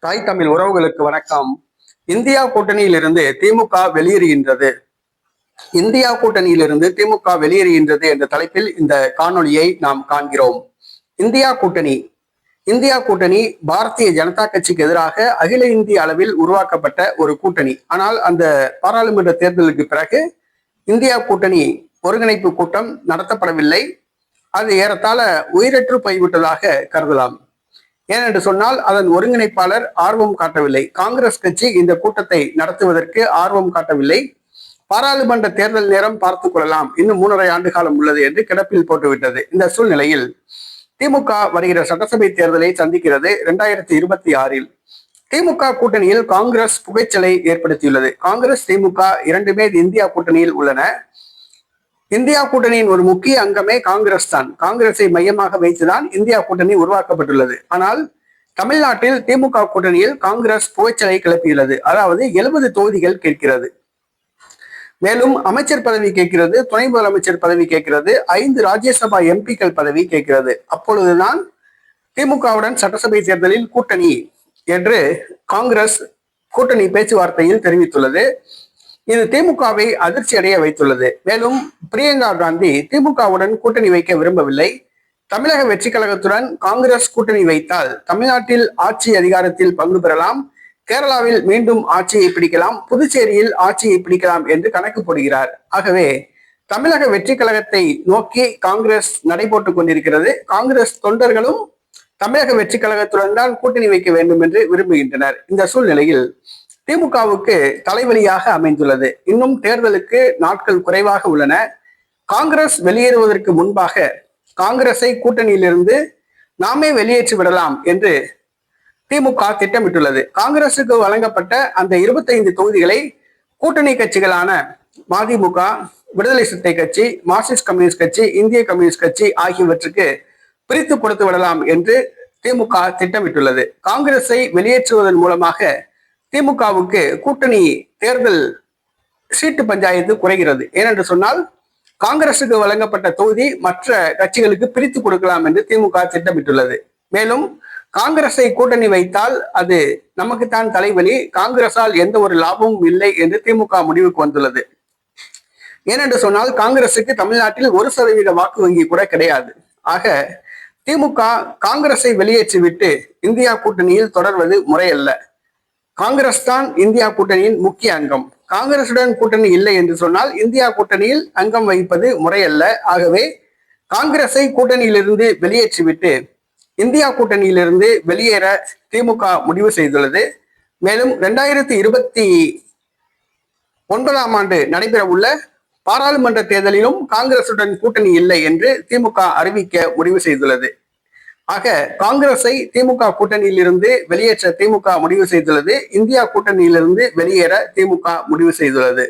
தாய் தமிழ் உறவுகளுக்கு வணக்கம். இந்தியா கூட்டணியிலிருந்து திமுக வெளியேறுகின்றது. இந்தியா கூட்டணியிலிருந்து திமுக வெளியேறுகின்றது என்ற தலைப்பில் இந்த காணொளியை நாம் காண்கிறோம். இந்தியா கூட்டணி பாரதிய ஜனதா கட்சிக்கு எதிராக அகில இந்திய அளவில் உருவாக்கப்பட்ட ஒரு கூட்டணி. ஆனால் அந்த பாராளுமன்ற தேர்தலுக்கு பிறகு இந்தியா கூட்டணி ஒருங்கிணைப்பு கூட்டம் நடத்தப்படவில்லை. அது ஏறத்தாழ உயிரற்று போய்விட்டதாக கருதலாம். ஏனென்று சொன்னால் அதன் ஒருங்கிணைப்பாளர் ஆர்வம் காட்டவில்லை. காங்கிரஸ் கட்சி இந்த கூட்டத்தை நடத்துவதற்கு ஆர்வம் காட்டவில்லை. பாராளுமன்ற தேர்தல் நேரம் பார்த்துக் கொள்ளலாம், இன்னும் 3.5 ஆண்டு காலம் உள்ளது என்று கிடப்பில் போட்டுவிட்டது. இந்த சூழ்நிலையில் திமுக வருகிற சட்டசபை தேர்தலை சந்திக்கிறது 2026. திமுக கூட்டணியில் காங்கிரஸ் புகைச்சலை ஏற்படுத்தியுள்ளது. காங்கிரஸ் திமுக இரண்டுமே இந்தியா கூட்டணியில் உள்ளன. இந்தியா கூட்டணியின் ஒரு முக்கிய அங்கமே காங்கிரஸ் தான். காங்கிரஸை மையமாக வைத்துதான் இந்தியா கூட்டணி உருவாக்கப்பட்டுள்ளது. ஆனால் தமிழ்நாட்டில் திமுக கூட்டணியில் காங்கிரஸ் புகைச்சலை கிளப்பியுள்ளது. அதாவது 70 தொகுதிகள் கேட்கிறது. மேலும் அமைச்சர் பதவி கேட்கிறது, துணை முதலமைச்சர் பதவி கேட்கிறது, 5 ராஜ்யசபா எம்பிக்கள் பதவி கேட்கிறது. அப்பொழுதுதான் திமுகவுடன் சட்டசபை தேர்தலில் கூட்டணி என்று காங்கிரஸ் கூட்டணி பேச்சுவார்த்தையில் தெரிவித்துள்ளது. இது திமுகவை அதிர்ச்சி அடைய வைத்துள்ளது. மேலும் பிரியங்கா காந்தி திமுகவுடன் கூட்டணி வைக்க விரும்பவில்லை. தமிழக வெற்றி கழகத்துடன் காங்கிரஸ் கூட்டணி வைத்தால் தமிழ்நாட்டில் ஆட்சி அதிகாரத்தில் பங்கு பெறலாம், கேரளாவில் மீண்டும் ஆட்சியை பிடிக்கலாம், புதுச்சேரியில் ஆட்சியை பிடிக்கலாம் என்று கணக்கு போடுகிறார். ஆகவே தமிழக வெற்றி கழகத்தை நோக்கி காங்கிரஸ் நடைபோட்டுக் கொண்டிருக்கிறது. காங்கிரஸ் தொண்டர்களும் தமிழக வெற்றி கழகத்துடன் தான் கூட்டணி வைக்க வேண்டும் என்று விரும்புகின்றனர். இந்த சூழ்நிலையில் திமுகவுக்கு தலைவலியாக அமைந்துள்ளது. இன்னும் தேர்தலுக்கு நாட்கள் குறைவாக உள்ளன. காங்கிரஸ் வெளியேறுவதற்கு முன்பாக காங்கிரஸை கூட்டணியிலிருந்து நாமே வெளியேற்றி விடலாம் என்று திமுக திட்டமிட்டுள்ளது. காங்கிரசுக்கு வழங்கப்பட்ட அந்த 25 தொகுதிகளை கூட்டணி கட்சிகளான மதிமுக, விடுதலை சிறுத்தை கட்சி, மார்க்சிஸ்ட் கம்யூனிஸ்ட் கட்சி, இந்திய கம்யூனிஸ்ட் கட்சி ஆகியவற்றுக்கு பிரித்து கொடுத்து விடலாம் என்று திமுக திட்டமிட்டுள்ளது. காங்கிரஸை வெளியேற்றுவதன் மூலமாக திமுகவுக்கு கூட்டணி தேர்தல் சீட்டு பஞ்சாயத்து குறைகிறது. ஏனென்று சொன்னால் காங்கிரசுக்கு வழங்கப்பட்ட தொகுதி மற்ற கட்சிகளுக்கு பிரித்து கொடுக்கலாம் என்று திமுக திட்டமிட்டுள்ளது. மேலும் காங்கிரஸை கூட்டணி வைத்தால் அது நமக்குத்தான் தலைவலி, காங்கிரஸால் எந்த ஒரு லாபமும் இல்லை என்று திமுக முடிவுக்கு வந்துள்ளது. ஏனென்று சொன்னால் காங்கிரசுக்கு தமிழ்நாட்டில் 1% வாக்கு வங்கி கூட கிடையாது. ஆக திமுக காங்கிரஸை வெளியேற்றிவிட்டு இந்தியா கூட்டணியில் தொடர்வது முறையல்ல. காங்கிரஸ் தான் இந்தியா கூட்டணியின் முக்கிய அங்கம். காங்கிரசுடன் கூட்டணி இல்லை என்று சொன்னால் இந்தியா கூட்டணியில் அங்கம் வகிப்பது முறையல்ல. ஆகவே காங்கிரஸை கூட்டணியிலிருந்து வெளியேற்றிவிட்டு இந்தியா கூட்டணியிலிருந்து வெளியேற திமுக முடிவு செய்துள்ளது. மேலும் 2029 ஆண்டு நடைபெற உள்ள பாராளுமன்ற தேர்தலிலும் காங்கிரசுடன் கூட்டணி இல்லை என்று திமுக அறிவிக்க முடிவு செய்துள்ளது. ஆக காங்கிரஸை திமுக கூட்டணியிலிருந்து வெளியேற்ற திமுக முடிவு செய்துள்ளது. இந்தியா கூட்டணியிலிருந்து வெளியேற திமுக முடிவு செய்துள்ளது.